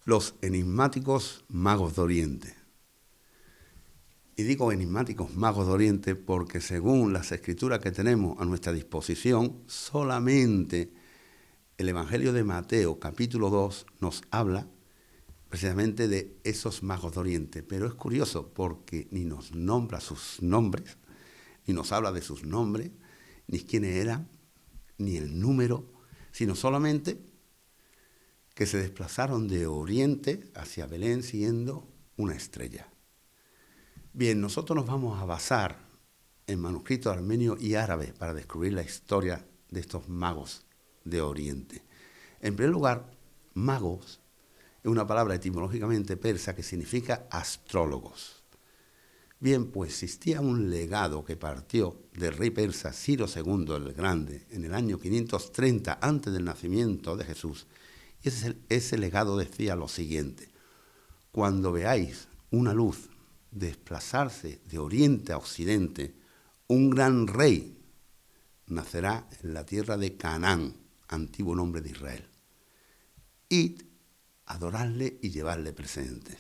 Los enigmáticos magos de Oriente. Y digo enigmáticos magos de Oriente porque según las escrituras que tenemos a nuestra disposición, solamente el Evangelio de Mateo, capítulo 2, nos habla precisamente de esos magos de Oriente. Pero es curioso porque ni nos nombra sus nombres, ni nos habla de sus nombres, ni quiénes eran, ni el número, sino solamente que se desplazaron de Oriente hacia Belén siguiendo una estrella. Bien, nosotros nos vamos a basar en manuscritos armenios y árabes para descubrir la historia de estos magos de Oriente. En primer lugar, magos es una palabra etimológicamente persa que significa astrólogos. Bien, pues existía un legado que partió del rey persa Ciro II el Grande en el año 530 antes del nacimiento de Jesús. Y ese legado decía lo siguiente: cuando veáis una luz desplazarse de oriente a occidente, un gran rey nacerá en la tierra de Canaán, antiguo nombre de Israel. Id, adorarle y llevarle presentes.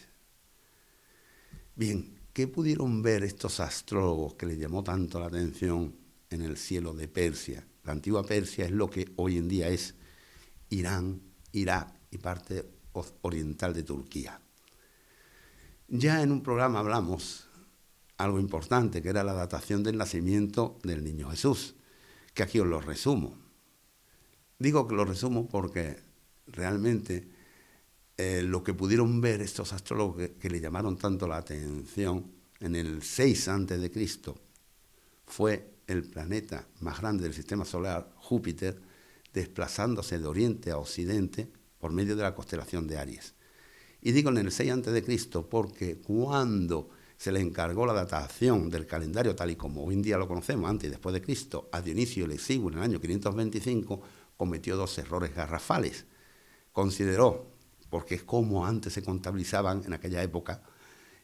Bien, ¿qué pudieron ver estos astrólogos que les llamó tanto la atención en el cielo de Persia? La antigua Persia es lo que hoy en día es Irán, Irak y parte oriental de Turquía. Ya en un programa hablamos algo importante, que era la datación del nacimiento del niño Jesús, que aquí os lo resumo. Digo que lo resumo porque realmente lo que pudieron ver estos astrólogos que le llamaron tanto la atención en el 6 a.C. fue el planeta más grande del sistema solar, Júpiter, desplazándose de oriente a occidente por medio de la constelación de Aries. Y digo en el 6 a.C. porque cuando se le encargó la datación del calendario tal y como hoy en día lo conocemos, antes y después de Cristo, a Dionisio el Exiguo en el año 525, cometió dos errores garrafales. Consideró, porque es como antes se contabilizaban en aquella época,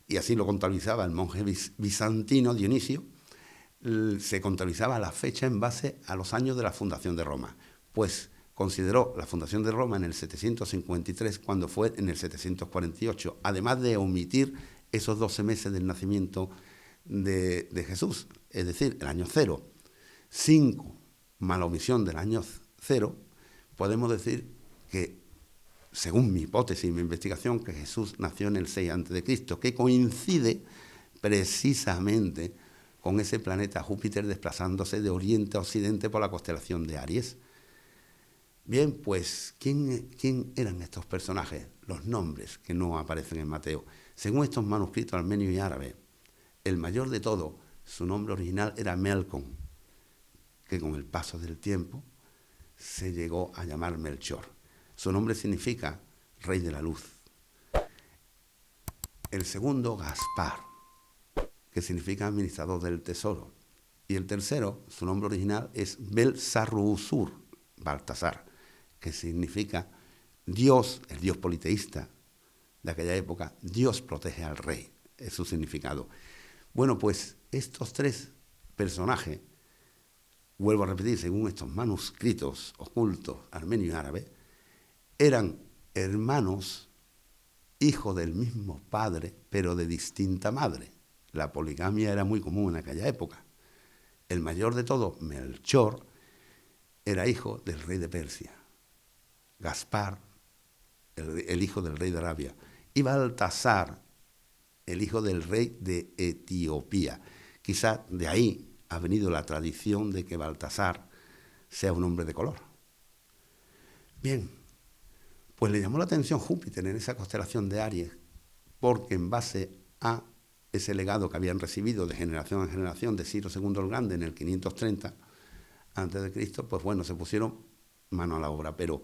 y así lo contabilizaba el monje bizantino Dionisio, se contabilizaba la fecha en base a los años de la fundación de Roma. Pues consideró la fundación de Roma en el 753 cuando fue en el 748, además de omitir esos 12 meses del nacimiento de Jesús, es decir, el año 0. 5 más la omisión del año 0, podemos decir que, según mi hipótesis y mi investigación, que Jesús nació en el 6 a.C., que coincide precisamente con ese planeta Júpiter desplazándose de oriente a occidente por la constelación de Aries. Bien, pues, ¿quién eran estos personajes? Los nombres que no aparecen en Mateo. Según estos manuscritos armenios y árabes, el mayor de todos, su nombre original era Melkon, que con el paso del tiempo se llegó a llamar Melchor. Su nombre significa Rey de la Luz. El segundo, Gaspar, que significa Administrador del Tesoro. Y el tercero, su nombre original es Belsarrusur, Baltasar, que significa Dios, el Dios politeísta de aquella época, Dios protege al rey, es su significado. Bueno, pues estos tres personajes, vuelvo a repetir, según estos manuscritos ocultos armenios y árabes, eran hermanos, hijos del mismo padre, pero de distinta madre. La poligamia era muy común en aquella época. El mayor de todos, Melchor, era hijo del rey de Persia. Gaspar, el hijo del rey de Arabia. Y Baltasar, el hijo del rey de Etiopía. Quizá de ahí ha venido la tradición de que Baltasar sea un hombre de color. Bien, pues le llamó la atención Júpiter en esa constelación de Aries, porque en base a ese legado que habían recibido de generación en generación de Ciro II el Grande en el 530 a.C., pues bueno, se pusieron mano a la obra. Pero,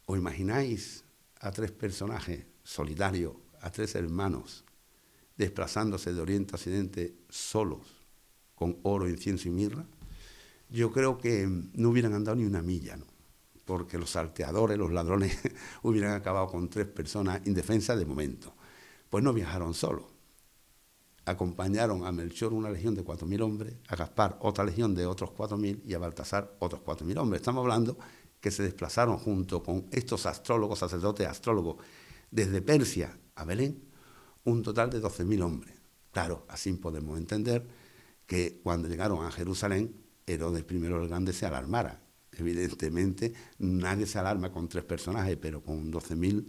¿os imagináis a tres personajes solitarios, a tres hermanos, desplazándose de oriente a occidente solos? con oro, incienso y mirra, yo creo que no hubieran andado ni una milla, ¿no? Porque los salteadores, los ladrones, hubieran acabado con 3 personas indefensas de momento. Pues no viajaron solos. Acompañaron a Melchor una legión de 4.000 hombres, a Gaspar otra legión de otros 4.000 y a Baltasar otros 4.000 hombres. Estamos hablando que se desplazaron junto con estos astrólogos, sacerdotes astrólogos, desde Persia a Belén, un total de 12.000 hombres. Claro, así podemos entender que cuando llegaron a Jerusalén, Herodes I el Grande se alarmara. Evidentemente, nadie se alarma con 3 personajes, pero con 12.000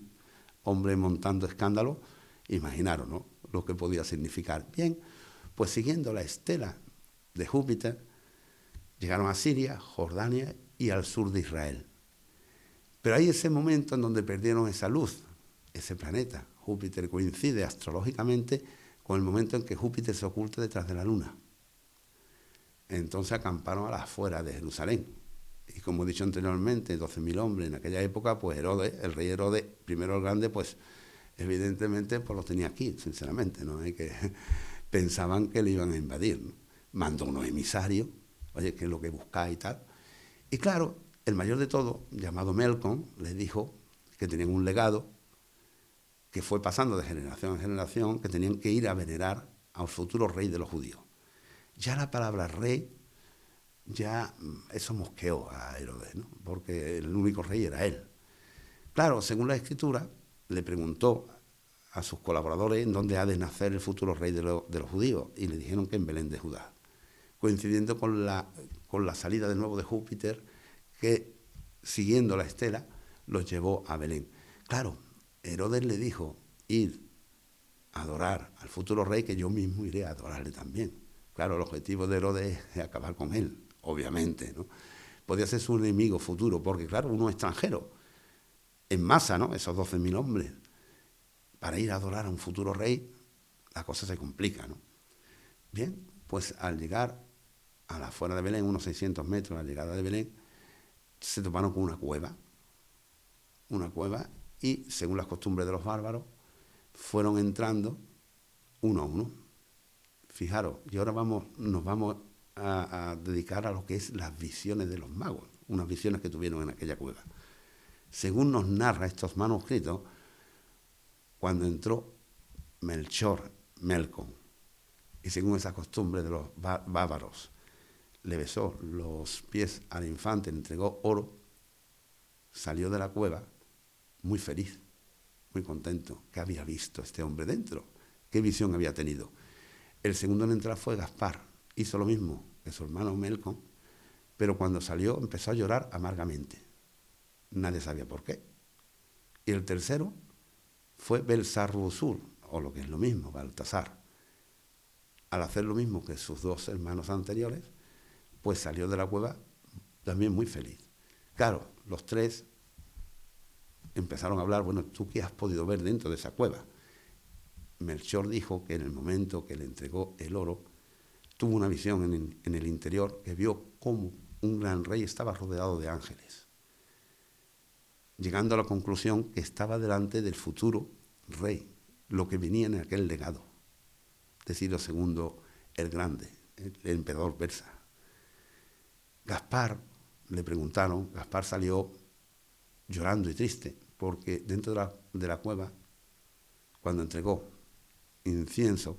hombres montando escándalo, imaginaron, ¿no?, lo que podía significar. Bien, pues siguiendo la estela de Júpiter, llegaron a Siria, Jordania y al sur de Israel. Pero hay ese momento en donde perdieron esa luz, ese planeta. Júpiter coincide astrológicamente con el momento en que Júpiter se oculta detrás de la luna. Entonces acamparon a las afueras de Jerusalén. Y como he dicho anteriormente, 12.000 hombres en aquella época, pues Herodes, el rey Herodes I el Grande, pues evidentemente pues lo tenía aquí, sinceramente, ¿no? Pensaban que le iban a invadir, ¿no? Mandó unos emisarios, oye, ¿qué es lo que buscáis y tal? Y claro, el mayor de todos, llamado Melkon, les dijo que tenían un legado que fue pasando de generación en generación, que tenían que ir a venerar al futuro rey de los judíos. Ya la palabra rey, ya eso mosqueó a Herodes, ¿no? Porque el único rey era él. Claro, según la Escritura, le preguntó a sus colaboradores en dónde ha de nacer el futuro rey de los judíos, y le dijeron que en Belén de Judá, coincidiendo con la salida de nuevo de Júpiter, que siguiendo la estela los llevó a Belén. Claro, Herodes le dijo: id a adorar al futuro rey, que yo mismo iré a adorarle también. Claro, el objetivo de Herodes es acabar con él, obviamente, ¿no? Podía ser su enemigo futuro, porque claro, uno extranjero, en masa, ¿no?, esos 12.000 hombres, para ir a adorar a un futuro rey, la cosa se complica, ¿no? Bien, pues al llegar a la afuera de Belén, unos 600 metros a la llegada de Belén, se toparon con una cueva, y según las costumbres de los bárbaros, fueron entrando uno a uno. Fijaros, y ahora nos vamos a dedicar a lo que es las visiones de los magos, unas visiones que tuvieron en aquella cueva. Según nos narra estos manuscritos, cuando entró Melkon, y según esa costumbre de los bárbaros, le besó los pies al infante, le entregó oro, salió de la cueva muy feliz, muy contento. ¿Qué había visto este hombre dentro? ¿Qué visión había tenido? El segundo en entrar fue Gaspar. Hizo lo mismo que su hermano Melkon, pero cuando salió empezó a llorar amargamente. Nadie sabía por qué. Y el tercero fue Belsarrusur, o lo que es lo mismo, Baltasar. Al hacer lo mismo que sus 2 hermanos anteriores, pues salió de la cueva también muy feliz. Claro, los 3 empezaron a hablar: bueno, ¿tú qué has podido ver dentro de esa cueva? Melchor dijo que en el momento que le entregó el oro, tuvo una visión en el interior, que vio cómo un gran rey estaba rodeado de ángeles, llegando a la conclusión que estaba delante del futuro rey, lo que venía en aquel legado, de Ciro II el Grande, el emperador persa. Gaspar, le preguntaron, Gaspar salió llorando y triste, porque dentro de la cueva, cuando entregó incienso,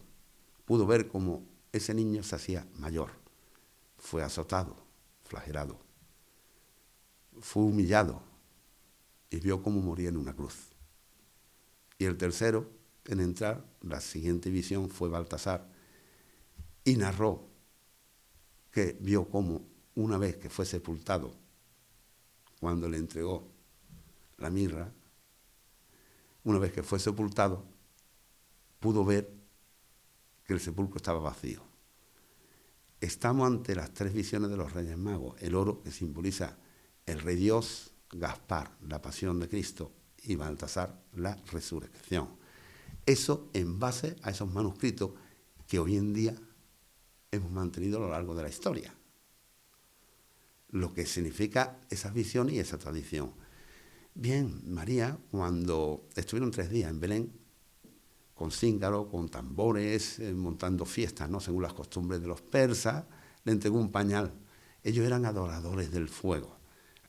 pudo ver cómo ese niño se hacía mayor. Fue azotado, flagelado, fue humillado y vio cómo moría en una cruz. Y el tercero en entrar, la siguiente visión, fue Baltasar, y narró que vio cómo, una vez que fue sepultado, cuando le entregó la mirra, una vez que fue sepultado, pudo ver que el sepulcro estaba vacío. Estamos ante las 3 visiones de los Reyes Magos: el oro, que simboliza el Rey Dios; Gaspar, la pasión de Cristo; y Baltasar, la resurrección. Eso en base a esos manuscritos que hoy en día hemos mantenido a lo largo de la historia, lo que significa esas visiones y esa tradición. Bien, María, cuando estuvieron 3 días en Belén, con cíngaro, con tambores, montando fiestas, ¿no? Según las costumbres de los persas, le entregó un pañal. Ellos eran adoradores del fuego.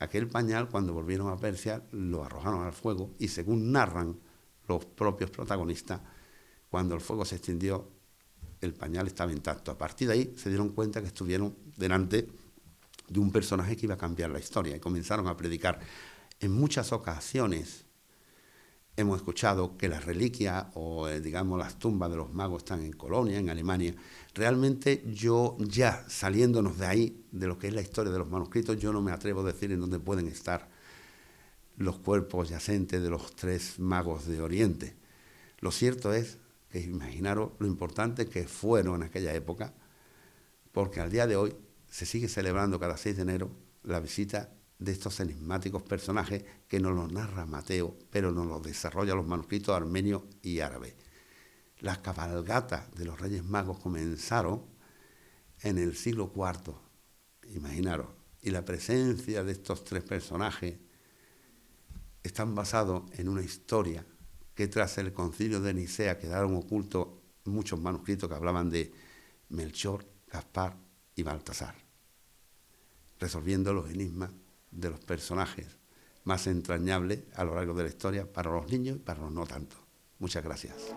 Aquel pañal, cuando volvieron a Persia, lo arrojaron al fuego y, según narran los propios protagonistas, cuando el fuego se extinguió, el pañal estaba intacto. A partir de ahí se dieron cuenta que estuvieron delante de un personaje que iba a cambiar la historia y comenzaron a predicar. En muchas ocasiones hemos escuchado que las reliquias o, digamos, las tumbas de los magos están en Colonia, en Alemania. Realmente yo, ya saliéndonos de ahí, de lo que es la historia de los manuscritos, yo no me atrevo a decir en dónde pueden estar los cuerpos yacentes de los 3 magos de Oriente. Lo cierto es que imaginaros lo importante que fueron en aquella época, porque al día de hoy se sigue celebrando cada 6 de enero la visita de estos enigmáticos personajes que nos los narra Mateo, pero nos los desarrolla los manuscritos armenios y árabes. Las cabalgatas de los Reyes Magos comenzaron en el siglo IV, imaginaros, y la presencia de estos 3 personajes están basados en una historia que tras el concilio de Nicea quedaron ocultos muchos manuscritos que hablaban de Melchor, Gaspar y Baltasar, resolviendo los enigmas de los personajes más entrañables a lo largo de la historia para los niños y para los no tanto. Muchas gracias.